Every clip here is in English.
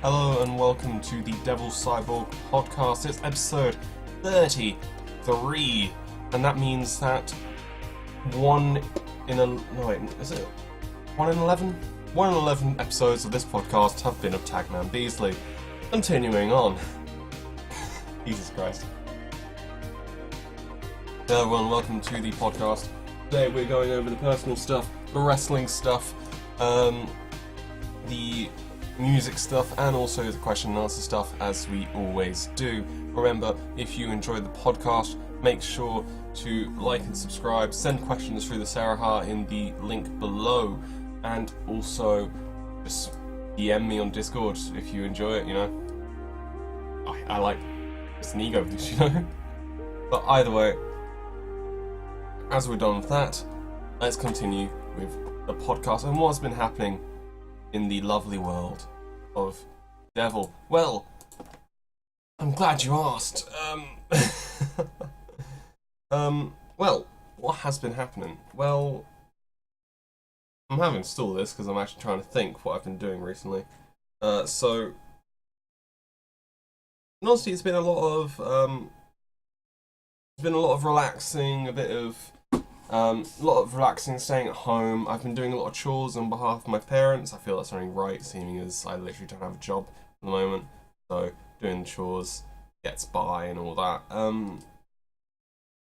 Hello and welcome to the Devil Cyborg Podcast. It's episode 33, and that means that 1 in 11? 1 in 11 episodes of this podcast have been of Tagman Beasley. Continuing on. Jesus Christ. Hello everyone, welcome to the podcast. Today we're going over the personal stuff, the wrestling stuff, the music stuff, and also the question and answer stuff, as we always do. Remember, if you enjoyed the podcast, make sure to like and subscribe, send questions through the Sarahah in the link below, and also just DM me on Discord if you enjoy it, you know. I like, it's an ego boost, you know. But either way, as we're done with that, let's continue with the podcast and what's been happening in the lovely world of Devil. Well, I'm glad you asked. Well, what has been happening? Well, I'm having to stall this because I'm actually trying to think what I've been doing recently. So, honestly, it's been a lot of relaxing, relaxing, staying at home. I've been doing a lot of chores on behalf of my parents. I feel that's only right, seeing as I literally don't have a job at the moment. So doing the chores gets by and all that.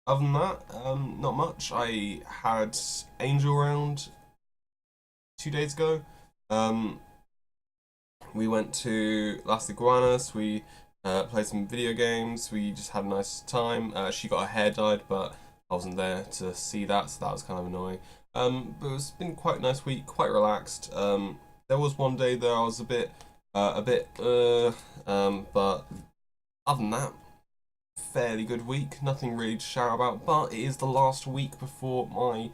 Other than that, not much. I had Angel round 2 days ago. We went to Las Iguanas. We played some video games. We just had a nice time. She got her hair dyed, but I wasn't there to see that, so that was kind of annoying. But it's been quite a nice week, quite relaxed. There was one day that I was a bit, but other than that, fairly good week. Nothing really to shout about, but it is the last week before my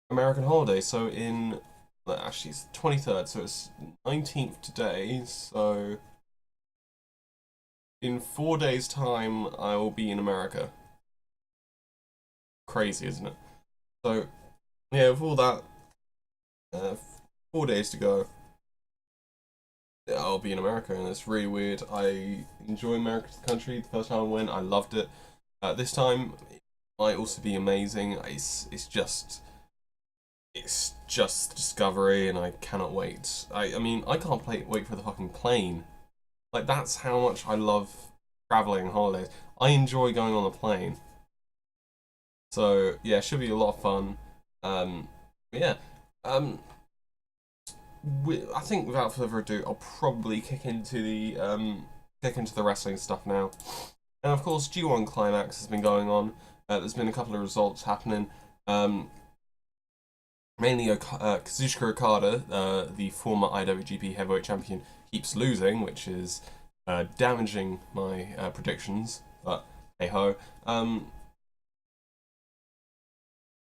American holiday. So actually it's the 23rd, so it's 19th today. So in 4 days' time, I will be in America. Crazy, isn't it? So, yeah, with all that, 4 days to go, I'll be in America, and it's really weird. I enjoy America as a country. The first time I went, I loved it. This time, it might also be amazing. It's just discovery, and I cannot wait. I mean, I can't wait for the fucking plane. Like, that's how much I love traveling and holidays. I enjoy going on the plane. So yeah, it should be a lot of fun. I think without further ado, I'll probably kick into the wrestling stuff now. And of course, G1 Climax has been going on. There's been a couple of results happening. Mainly Kazuchika Okada, the former IWGP Heavyweight Champion, keeps losing, which is damaging my predictions. But hey ho.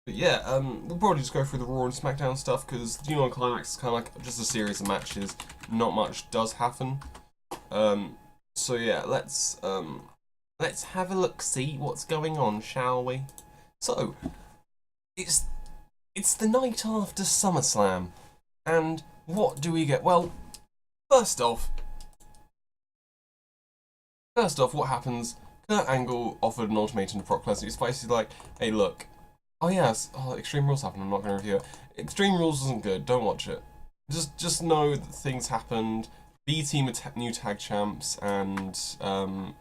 But yeah, we'll probably just go through the Raw and SmackDown stuff, because the G1 Climax is kind of like just a series of matches. Not much does happen. So yeah, let's have a look, see what's going on, shall we? So, it's the night after SummerSlam, and what do we get? Well, first off, what happens? Kurt Angle offered an ultimatum to Brock Lesnar. It's basically like, hey, look. Oh yes, Extreme Rules happened, I'm not going to review it. Extreme Rules wasn't good, don't watch it. Just know that things happened. B-Team are new tag champs, and, there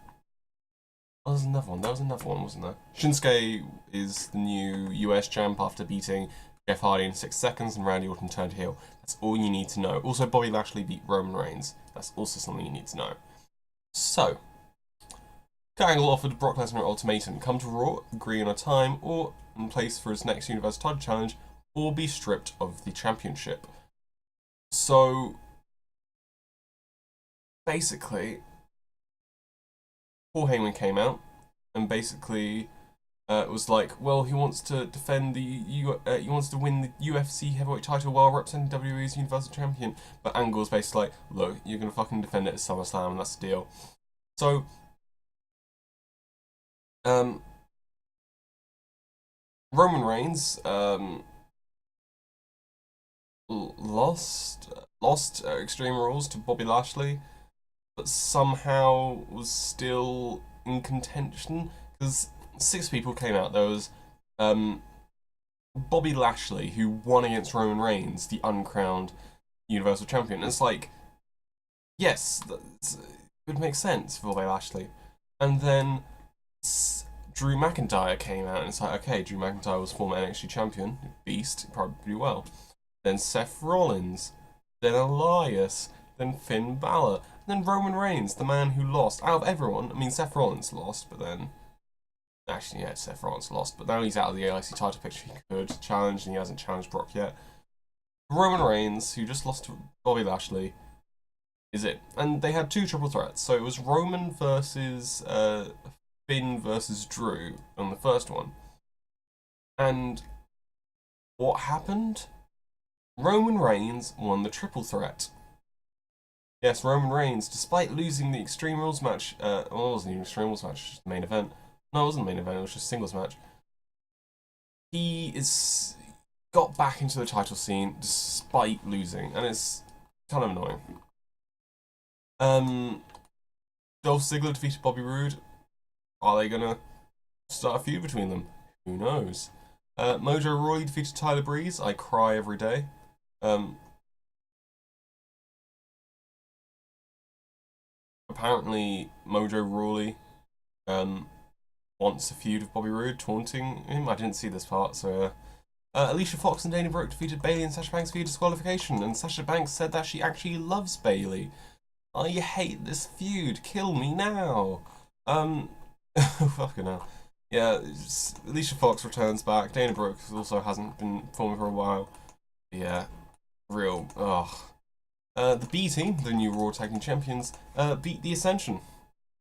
was another one, wasn't there? Shinsuke is the new US champ after beating Jeff Hardy in 6 seconds, and Randy Orton turned heel. That's all you need to know. Also, Bobby Lashley beat Roman Reigns. That's also something you need to know. So, Kurt Angle offered Brock Lesnar an ultimatum: come to Raw, agree on a time, or in place for his next Universal title challenge, or be stripped of the championship. So, basically, Paul Heyman came out and basically was like, well, he wants to defend he wants to win the UFC heavyweight title while representing WWE's Universal Champion. But Angle's basically like, look, you're gonna fucking defend it at SummerSlam, and that's the deal. So, Roman Reigns lost lost Extreme Rules to Bobby Lashley, but somehow was still in contention because 6 people came out. There was Bobby Lashley, who won against Roman Reigns, the uncrowned Universal Champion. And it's like, yes, it would make sense for Bobby Lashley. And then Drew McIntyre came out, and it's like, okay, Drew McIntyre was former NXT champion, beast, probably well. Then Seth Rollins, then Elias, then Finn Balor, and then Roman Reigns, the man who lost. Out of everyone, I mean, Seth Rollins lost, but then... Actually, yeah, Seth Rollins lost, but now he's out of the AIC title picture. He could challenge, and he hasn't challenged Brock yet. Roman Reigns, who just lost to Bobby Lashley, is it. And they had 2 triple threats. So it was Roman versus Finn versus Drew on the first one. And what happened? Roman Reigns won the triple threat. Yes, Roman Reigns, despite losing the Extreme Rules match, well, it wasn't even Extreme Rules match, it was just the main event. No, it wasn't the main event, it was just a singles match. He got back into the title scene despite losing, and it's kind of annoying. Dolph Ziggler defeated Bobby Roode. Are they gonna start a feud between them? Who knows? Mojo Rawley defeated Tyler Breeze. I cry every day. Apparently, Mojo Rawley wants a feud with Bobby Roode, taunting him. I didn't see this part, so... Alicia Fox and Dana Brooke defeated Bayley and Sasha Banks via disqualification, and Sasha Banks said that she actually loves Bayley. I hate this feud. Kill me now. Fucking hell. Yeah, Alicia Fox returns back. Dana Brooke also hasn't been performing for a while. Yeah, real. Ugh. The B Team, the new Raw Tag Team Champions, beat the Ascension.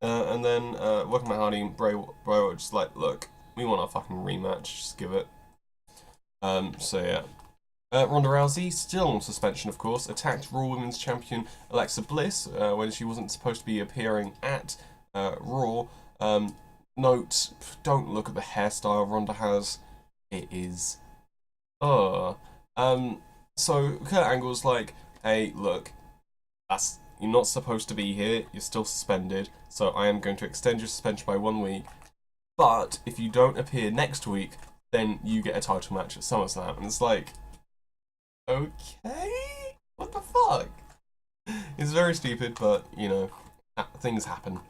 And then Welcome Matt Hardy and Bray were just like, look, we want a fucking rematch. Just give it. So yeah. Ronda Rousey, still on suspension, of course, attacked Raw Women's Champion Alexa Bliss when she wasn't supposed to be appearing at Raw. Note, don't look at the hairstyle Ronda has. It is... So Kurt Angle's like, hey, look, you're not supposed to be here, you're still suspended, so I am going to extend your suspension by 1 week, but if you don't appear next week, then you get a title match at SummerSlam. And it's like, okay? What the fuck? It's very stupid, but, you know, things happen.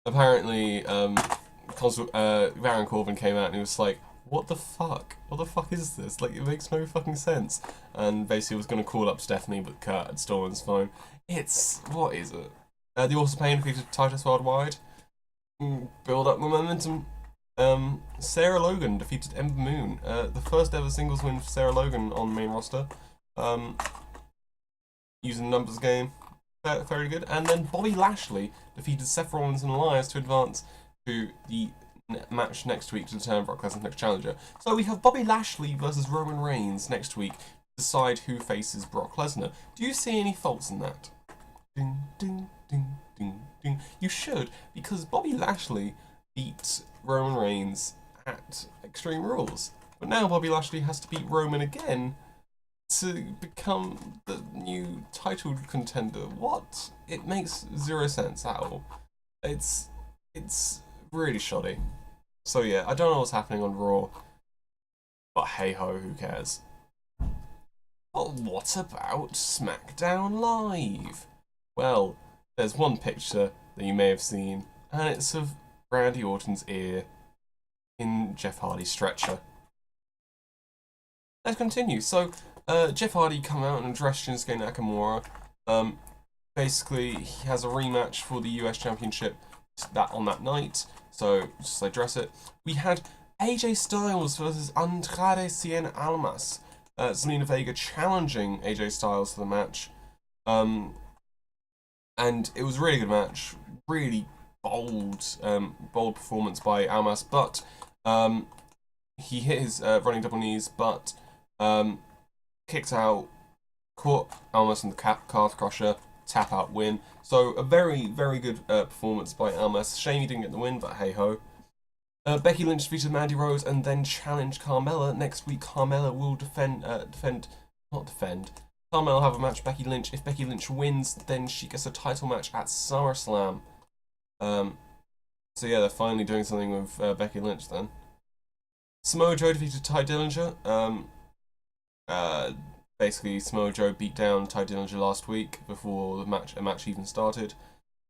Apparently, Baron Corbin came out and he was like, what the fuck? What the fuck is this? Like, it makes no fucking sense. And basically was going to call up Stephanie, but Kurt had stolen his phone. What is it? The Awesome Pain defeated Titus Worldwide. Build up momentum. Sarah Logan defeated Ember Moon. The first ever singles win for Sarah Logan on the main roster. Using numbers game. Very good. And then Bobby Lashley defeated Seth Rollins and Elias to advance to the match next week to determine Brock Lesnar's next challenger. So we have Bobby Lashley versus Roman Reigns next week to decide who faces Brock Lesnar. Do you see any faults in that? Ding, ding, ding, ding, ding. You should, because Bobby Lashley beat Roman Reigns at Extreme Rules. But now Bobby Lashley has to beat Roman again to become the new title contender. What? It makes zero sense at all. It's really shoddy. So yeah, I don't know what's happening on Raw, but hey ho, who cares? But what about SmackDown Live? Well, there's one picture that you may have seen, and it's of Randy Orton's ear in Jeff Hardy's stretcher. Let's continue. So, Jeff Hardy come out and addressed Shinsuke Nakamura. Basically, he has a rematch for the US Championship on that night, so just address it. We had AJ Styles versus Andrade Cien Almas. Zelina Vega challenging AJ Styles for the match. And it was a really good match, really bold performance by Almas, but he hit his running double knees, but kicked out, caught Almas in the calf crusher, tap out win. So a very, very good performance by Almas. Shame he didn't get the win, but hey ho. Becky Lynch defeated Mandy Rose and then challenged Carmella. Next week, Carmella will not defend. Carmella will have a match with Becky Lynch. If Becky Lynch wins, then she gets a title match at SummerSlam. So yeah, they're finally doing something with Becky Lynch then. Samoa Joe defeated Ty Dillinger. Basically, Samoa Joe beat down Ty Dillinger last week before a match even started.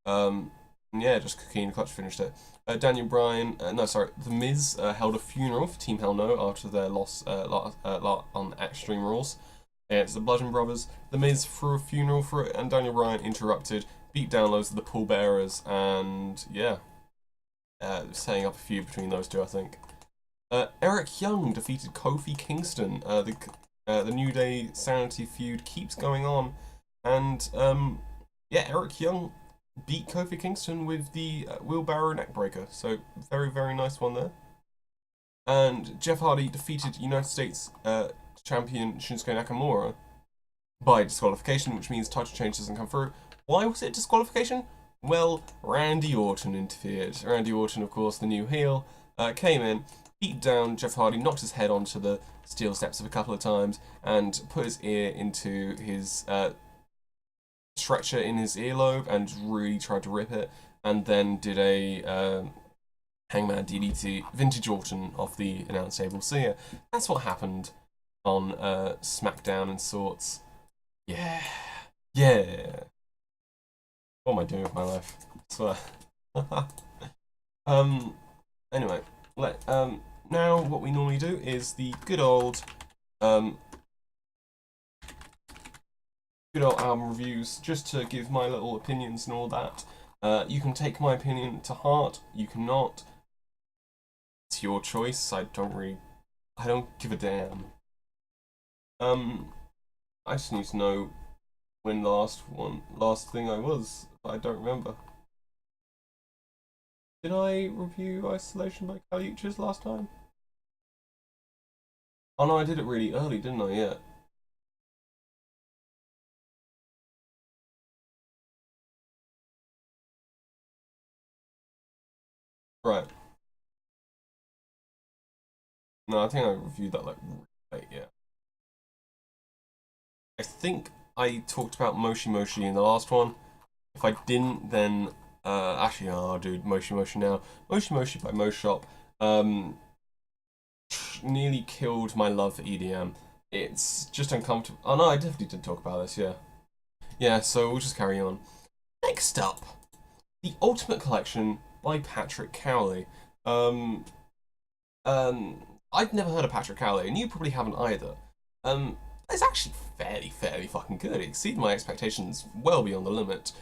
Yeah, just Coquine Clutch finished it. Daniel Bryan, The Miz held a funeral for Team Hell No after their loss on Extreme Rules. It's the Bludgeon Brothers. The Miz threw a funeral for it, and Daniel Bryan interrupted, beat down loads of the pallbearers, and yeah, setting up a feud between those two, I think. Eric Young defeated Kofi Kingston. The New Day Sanity feud keeps going on, and yeah, Eric Young beat Kofi Kingston with the wheelbarrow neckbreaker. So very, very nice one there. And Jeff Hardy defeated United States champion Shinsuke Nakamura by disqualification, which means title change doesn't come through. Why was it disqualification? Well, Randy Orton interfered. Randy Orton, of course, the new heel, came in, beat down Jeff Hardy, knocked his head onto the steel steps a couple of times, and put his ear into his stretcher in his earlobe and really tried to rip it, and then did a Hangman DDT, Vintage Orton off the announce table. So yeah, that's what happened on SmackDown and sorts. Yeah. What am I doing with my life? I swear. Anyway, now what we normally do is the good old album reviews, just to give my little opinions and all that. You can take my opinion to heart, you cannot. It's your choice. I don't give a damn. I just need to know when the last thing I was, but I don't remember. Did I review Isolation by Kali Uchis last time? Oh no, I did it really early, didn't I? Yeah. Right. No, I think I reviewed that like really late, yeah. I think I talked about Moshi Moshi in the last one. If I didn't, then actually, I'll do Moshi Moshi now. Moshi Moshi by Mo Shop nearly killed my love for EDM. It's just uncomfortable. Oh no, I definitely did talk about this, yeah. Yeah, so we'll just carry on. Next up, The Ultimate Collection by Patrick Cowley. I've never heard of Patrick Cowley, and you probably haven't either. It's actually fairly fucking good. It exceeded my expectations well beyond the limit.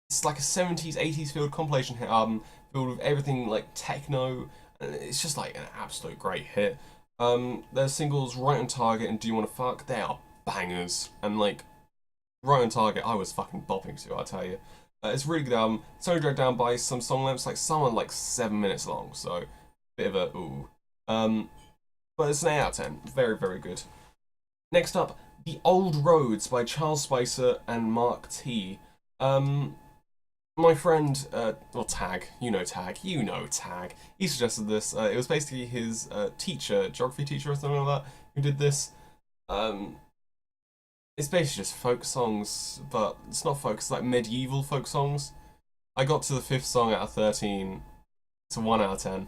It's like a 70s, 80s filled compilation hit album filled with everything like techno, and it's just like an absolute great hit. Their singles Right on Target and Do You Wanna Fuck, they are bangers, and like Right on Target I was fucking bopping to, I tell you. It's a really good album. It's only dragged down by some song lengths, like some are like 7 minutes long, so bit of a ooh. But it's an 8 out of 10. Very, very good. Next up, The Old Roads by Charles Spicer and Mark T. My friend, Tag, you know Tag, he suggested this. It was basically his geography teacher or something like that, who did this. It's basically just folk songs, but it's not folk, it's like medieval folk songs. I got to the 5th song out of 13. It's a 1 out of 10.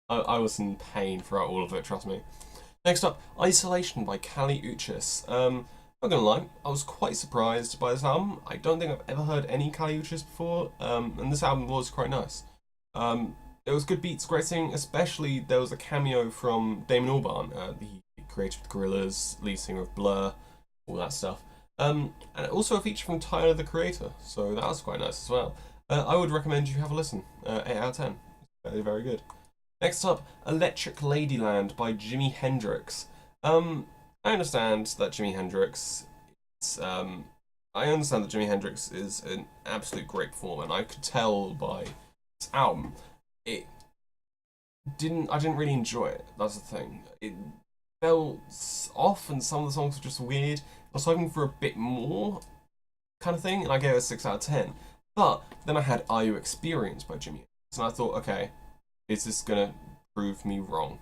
I was in pain throughout all of it, trust me. Next up, Isolation by Kali Uchis. Not gonna lie, I was quite surprised by this album. I don't think I've ever heard any Kali Uchis before, and this album was quite nice. There was good beats, great singing, especially there was a cameo from Damon Albarn, the creator of Gorillaz, lead singer of Blur, all that stuff. And also a feature from Tyler, the Creator, so that was quite nice as well. I would recommend you have a listen. 8 out of 10. Very, very good. Next up, Electric Ladyland by Jimi Hendrix. I understand that Jimi Hendrix is an absolute great performer, and I could tell by this album. I didn't really enjoy it, that's the thing. It felt off, and some of the songs were just weird. I was hoping for a bit more kind of thing, and I gave it a 6 out of 10. But then I had Are You Experienced by Jimi Hendrix, and I thought, okay, is this gonna prove me wrong?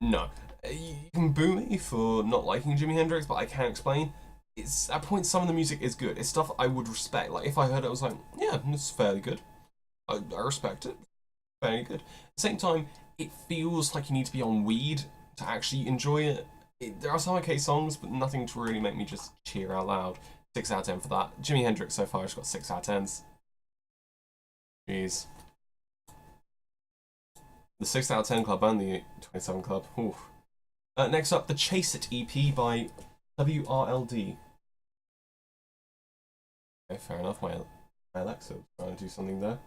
No. You can boo me for not liking Jimi Hendrix, but I can't explain. It's at points some of the music is good. It's stuff I would respect. Like if I heard it, I was like, yeah, it's fairly good. I respect it. Fairly good. At the same time, it feels like you need to be on weed to actually enjoy it. There are some okay songs, but nothing to really make me just cheer out loud. 6 out of 10 for that. Jimi Hendrix so far has got 6 out of 10s. Jeez. The 6 out of 10 club and the 27 club. Oof. Next up, the Chase It EP by WRLD. Okay, fair enough. My Alexa was trying to do something there.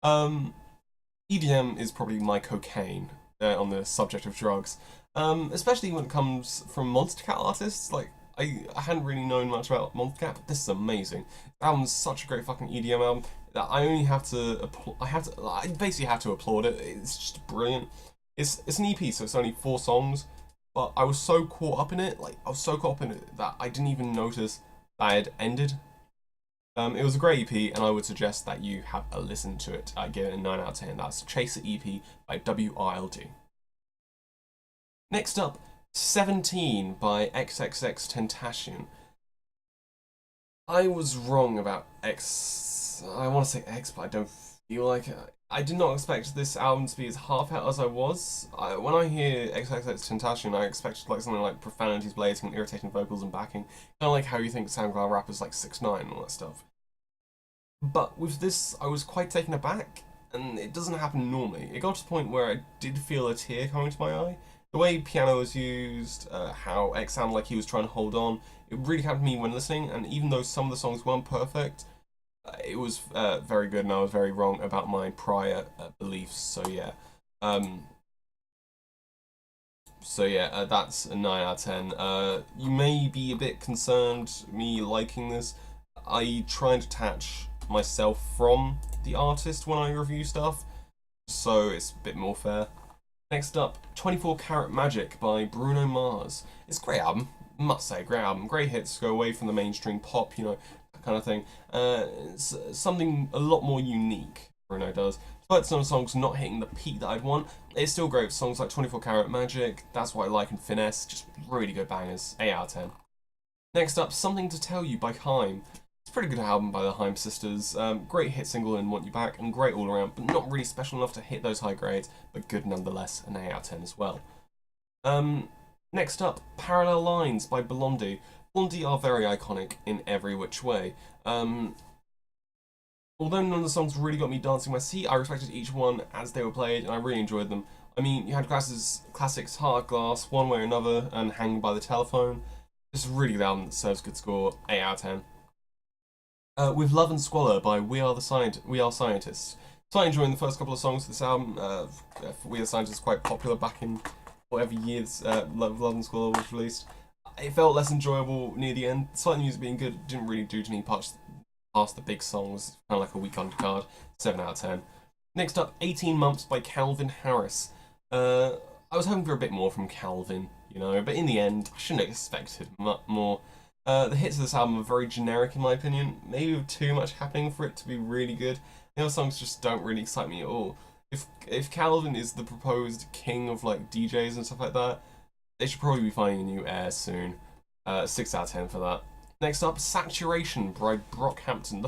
EDM is probably my cocaine on the subject of drugs. Especially when it comes from Monster Cat artists. Like, I hadn't really known much about Monster Cat, but this is amazing. The album's such a great fucking EDM album that I only have to I basically have to applaud it. It's just brilliant. It's an EP, so it's only 4 songs, but I was so caught up in it, that I didn't even notice that it had ended. It was a great EP, and I would suggest that you have a listen to it. I give it a 9 out of 10. That's Chase It EP by WRLD. Next up, 17 by XXXTentacion. I was wrong about X. I want to say X, but I don't feel like it. I did not expect this album to be as half-out as I was. When I hear XXXTentacion, I expected like something like profanities blazing and irritating vocals and backing. Kind of like how you think SoundCloud rappers like 6ix9ine and all that stuff. But with this, I was quite taken aback, and it doesn't happen normally. It got to the point where I did feel a tear coming to my eye. The way piano was used, how X sounded like he was trying to hold on, it really happened to me when listening, and even though some of the songs weren't perfect, it was very good, and I was very wrong about my prior beliefs, so yeah. That's a 9 out of 10. You may be a bit concerned me liking this. I try and detach myself from the artist when I review stuff, so it's a bit more fair. Next up, 24 Karat Magic by Bruno Mars. It's a great album, must say, great album. Great hits, go away from the mainstream pop, you know, that kind of thing. It's something a lot more unique, Bruno does. Despite some songs not hitting the peak that I'd want, it's still great. Songs like 24 Karat Magic, That's What I Like, and Finesse, just really good bangers. 8 out of 10. Next up, Something to Tell You by Haim. It's a pretty good album by the Haim sisters. Great hit single in Want You Back, and great all around, but not really special enough to hit those high grades, but good nonetheless, an 8 out of 10 as well. Next up, Parallel Lines by Blondie. Blondie are very iconic in every which way. Although none of the songs really got me dancing my seat, I respected each one as they were played, and I really enjoyed them. I mean, you had classics Heart Glass, One Way or Another, and Hanging by the Telephone. This is a really good album that serves good score, 8 out of 10. With Love and Squalor by We Are Scientists. So I enjoyed the first couple of songs of this album. We Are Scientists is quite popular back in whatever year this, Love and Squalor was released. It felt less enjoyable near the end. Despite the music being good, didn't really do any past the big songs. Kind of like a weak undercard. 7 out of 10. Next up, 18 Months by Calvin Harris. I was hoping for a bit more from Calvin, you know, but in the end, I shouldn't have expected much more. The hits of this album are very generic in my opinion, maybe with too much happening for it to be really good. The other songs just don't really excite me at all. If Calvin is the proposed king of like DJs and stuff like that, they should probably be finding a new heir soon. 6 out of 10 for that. Next up, Saturation by Brockhampton.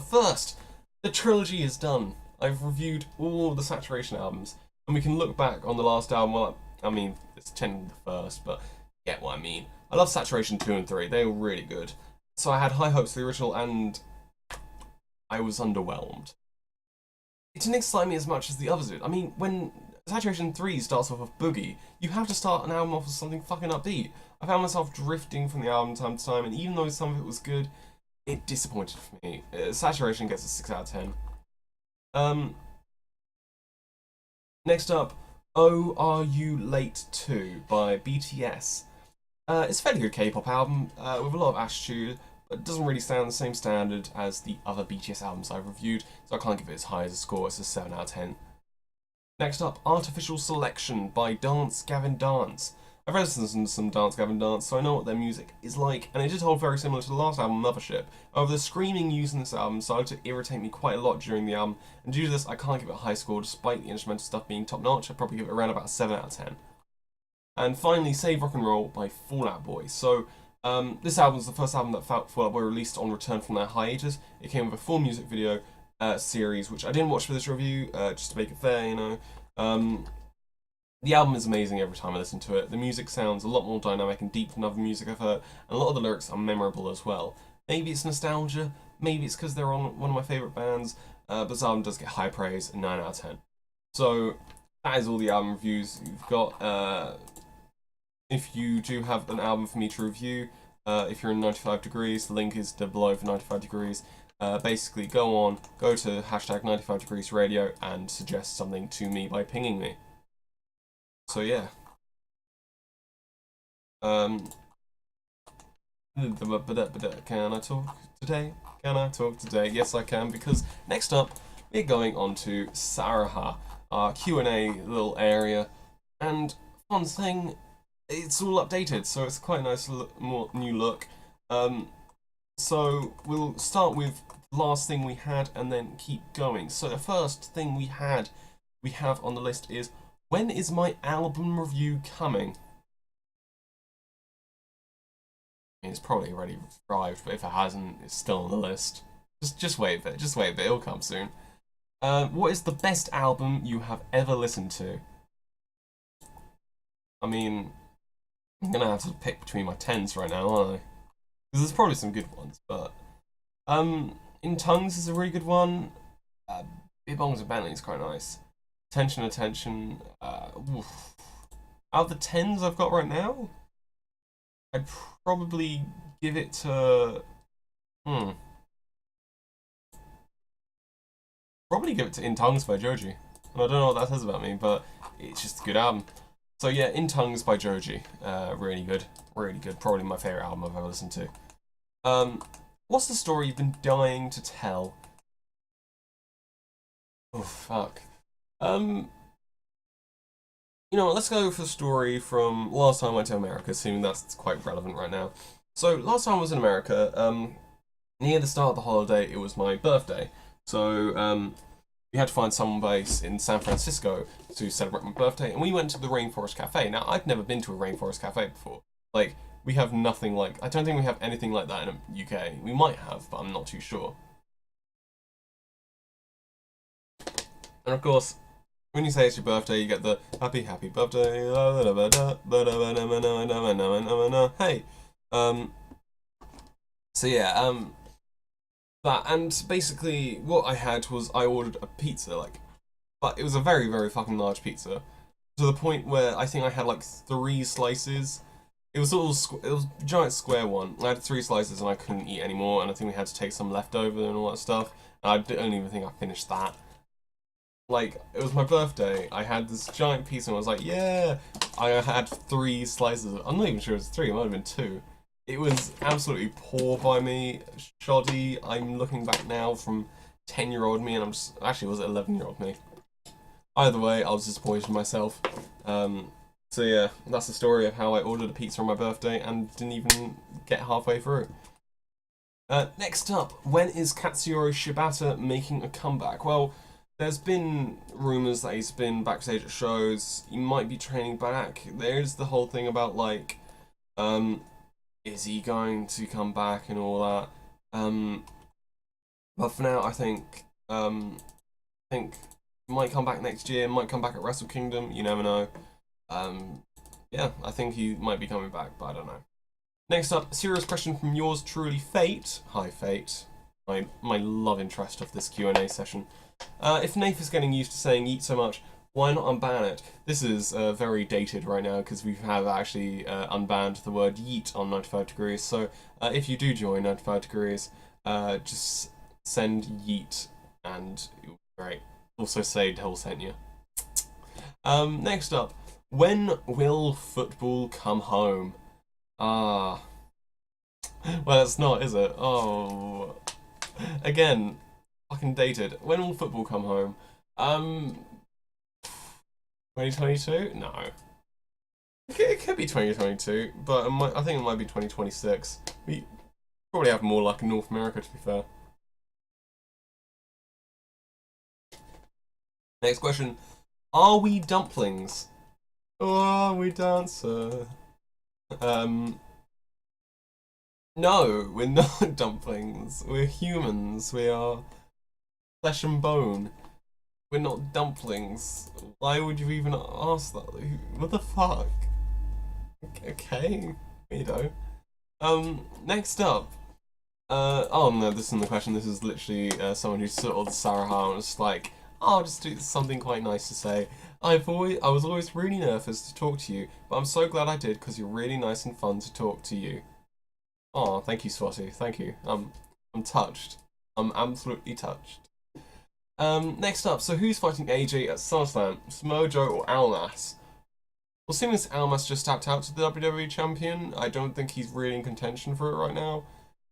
The trilogy is done. I've reviewed all of the Saturation albums, and we can look back on the last album. Well, I mean, it's technically the first, but you get what I mean. I love Saturation 2 and 3, they were really good. So I had high hopes for the original, and I was underwhelmed. It didn't excite me as much as the others did. I mean, when Saturation 3 starts off with Boogie, you have to start an album off with something fucking upbeat. I found myself drifting from the album time to time, and even though some of it was good, it disappointed for me. Saturation gets a 6 out of 10. Next up, Oh Are You Late Too by BTS. It's a fairly good K-pop album, with a lot of attitude, but it doesn't really stand on the same standard as the other BTS albums I've reviewed, so I can't give it as high as a score. It's a 7 out of 10. Next up, Artificial Selection by Dance Gavin Dance. I've listened to some Dance Gavin Dance, so I know what their music is like, and it did hold very similar to the last album, Mothership. However, the screaming used in this album started to irritate me quite a lot during the album, and due to this, I can't give it a high score despite the instrumental stuff being top notch. I'd probably give it around about a 7 out of 10. And finally, Save Rock and Roll by Fall Out Boy. So, this album was the first album that Fall Out Boy released on return from their hiatus. It came with a full music video series, which I didn't watch for this review, just to make it fair, you know. The album is amazing every time I listen to it. The music sounds a lot more dynamic and deep than other music I've heard, and a lot of the lyrics are memorable as well. Maybe it's nostalgia, maybe it's because they're on one of my favourite bands, but this album does get high praise, 9 out of 10. So, that is all the album reviews you've got. If you do have an album for me to review, if you're in 95 Degrees, the link is below for 95 Degrees. Basically, go to hashtag 95 Degrees Radio and suggest something to me by pinging me. So yeah. Can I talk today? Can I talk today? Yes, I can, because next up we're going on to Sarahah, our Q&A little area, and fun thing, it's all updated, so it's quite a nice more new look. So we'll start with the last thing we had and then keep going. So the first thing we have on the list is, when is my album review coming? I mean, it's probably already arrived, but if it hasn't, it's still on the list. Just wait a bit, it'll come soon. What is the best album you have ever listened to? I mean, I'm gonna have to pick between my 10s right now, aren't I? Because there's probably some good ones, but In Tongues is a really good one. Beer Bongs and Bentley's quite nice. Attention. Out of the 10s I've got right now, I'd probably give it to probably give it to In Tongues by Joji. And I don't know what that says about me, but it's just a good album. So yeah, In Tongues by Joji. Really good. Probably my favourite album I've ever listened to. What's the story you've been dying to tell? Oh, fuck. You know what, let's go for the story from last time I went to America, assuming that's quite relevant right now. So, last time I was in America, near the start of the holiday, it was my birthday. So, we had to find some place in San Francisco to celebrate my birthday, and we went to the Rainforest Cafe. Now, I've never been to a Rainforest Cafe before. Like, we have nothing like... I don't think we have anything like that in the UK. We might have, but I'm not too sure. And of course, when you say it's your birthday, you get the happy birthday. Hey. So yeah, that, and basically what I had was I ordered a pizza, but it was a very, very fucking large pizza. To the point where I think I had like 3 slices. It was it was a giant square one. I had 3 slices and I couldn't eat anymore, and I think we had to take some left over and all that stuff. And I don't even think I finished that. Like, it was my birthday, I had this giant piece and I was like, yeah! I had 3 slices. I'm not even sure it was 3, it might have been 2. It was absolutely poor by me, shoddy. I'm looking back now from 10-year-old me, and I'm just... Actually, was it 11-year-old me? Either way, I was disappointed in myself. So yeah, that's the story of how I ordered a pizza on my birthday and didn't even get halfway through. Next up, when is Katsuyori Shibata making a comeback? Well, there's been rumours that he's been backstage at shows. He might be training back. There's the whole thing about, like, is he going to come back and all that? But for now, I think he might come back next year. Might come back at Wrestle Kingdom. You never know. Yeah, I think he might be coming back, but I don't know. Next up, serious question from yours truly, Fate. Hi, Fate. My love interest of this Q&A session. If Nath is getting used to saying yeet so much, why not unban it? This is very dated right now because we have actually unbanned the word yeet on 95 Degrees. So if you do join 95 Degrees, just send yeet and it will be great. Also say Devil sent you. Next up, when will football come home? Well, it's not, is it? Oh, again. Fucking dated. When will football come home? 2022? No. It could be 2022, but I think it might be 2026. We probably have more luck in North America, to be fair. Next question. Are we dumplings? Or are we dancer? No, we're not dumplings. We're humans. We are flesh and bone. We're not dumplings. Why would you even ask that? What the fuck? Okay, weirdo. Next up. Oh no, this isn't the question. This is literally someone who sort of Sarahah and was like, oh, I'll just do something quite nice to say. I was always really nervous to talk to you, but I'm so glad I did because you're really nice and fun to talk to you. Oh, thank you, Swati. Thank you. I'm touched. I'm absolutely touched. Next up, so who's fighting AJ at SummerSlam? Smojo or Almas? Well, seeing as Almas just tapped out to the WWE Champion, I don't think he's really in contention for it right now.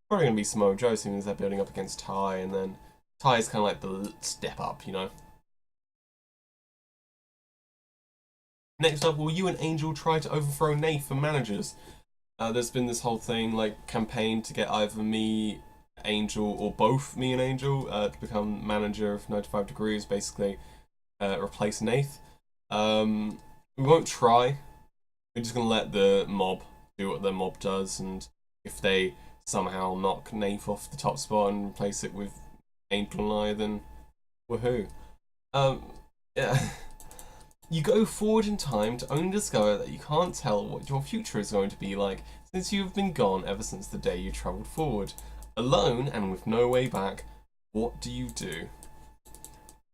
Probably going to be Smojo, seeing as they're building up against Ty, and then Ty is kind of like the step up, you know? Next up, will you and Angel try to overthrow Nath for managers? There's been this whole thing, like, campaign to get either me, Angel, or both me and Angel to become manager of 95 Degrees, basically replace Nath. We won't try. We're just going to let the mob do what the mob does, and if they somehow knock Nath off the top spot and replace it with Angel and I, then woohoo. Yeah. You go forward in time to only discover that you can't tell what your future is going to be like, since you have been gone ever since the day you travelled forward. Alone and with no way back, what do you do?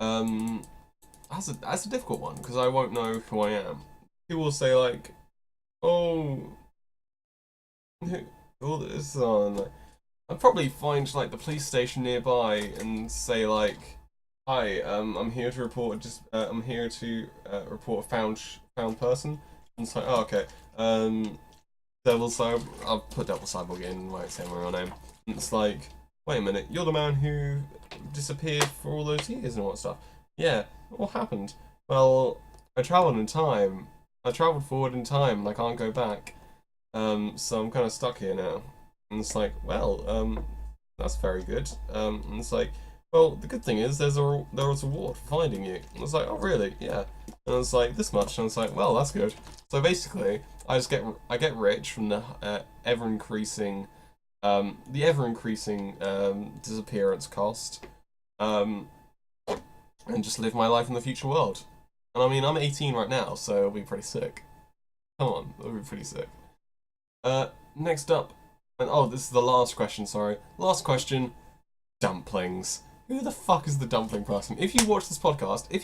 That's a difficult one, because I won't know who I am. People will say like, oh, all this on. I'd probably find like the police station nearby and say like, hi, I'm here to report report a found person. And so, oh, okay. Devil Cyborg. I'll put Devil Cyborg in, won't say my real name. And it's like, wait a minute, you're the man who disappeared for all those years and all that stuff. Yeah, what happened? Well, I travelled in time. I travelled forward in time and I can't go back. So I'm kind of stuck here now. And it's like, well, that's very good. And it's like, well, the good thing is there was a reward for finding you. And I was like, oh really? Yeah. And it's like this much. And it's like, well, that's good. So basically, I get rich from the ever increasing disappearance cost, and just live my life in the future world. And I mean, I'm 18 right now, so it'll be pretty sick. Come on, it'll be pretty sick. Next up, and oh, this is the last question. Sorry, last question. Dumplings. Who the fuck is the dumpling person? If you watch this podcast, if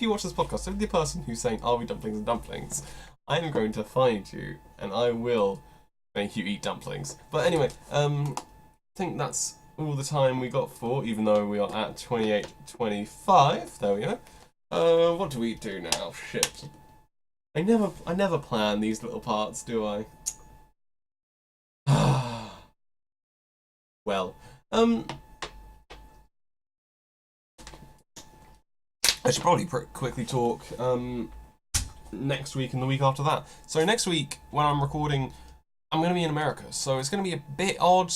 the person who's saying, "Are we dumplings and dumplings?" I am going to find you, and I will make you eat dumplings. But anyway, I think that's all the time we got for, even though we are at 28:25. There we go. What do we do now? Shit. I never plan these little parts, do I? Well, I should probably quickly talk next week and the week after that. So next week, when I'm recording, I'm going to be in America, so it's going to be a bit odd.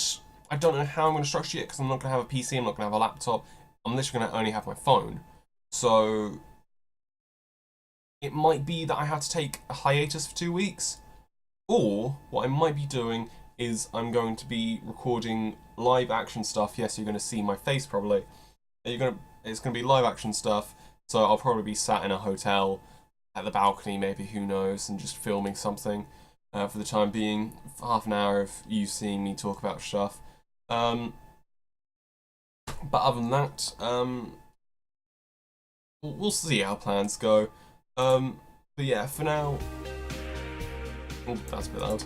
I don't know how I'm going to structure it, because I'm not going to have a PC, I'm not going to have a laptop, I'm literally going to only have my phone. So it might be that I have to take a hiatus for 2 weeks, or what I might be doing is I'm going to be recording live action stuff. Yes, you're going to see my face probably. It's going to be live action stuff, so I'll probably be sat in a hotel at the balcony, maybe, who knows, and just filming something for the time being. Half an hour of you seeing me talk about stuff. But other than that, we'll see how plans go. But yeah, for now... Oh, that's a bit loud.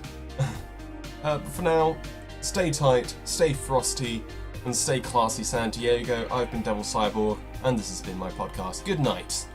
But for now, stay tight, stay frosty, and stay classy, San Diego. I've been Devil Cyborg, and this has been my podcast. Good night.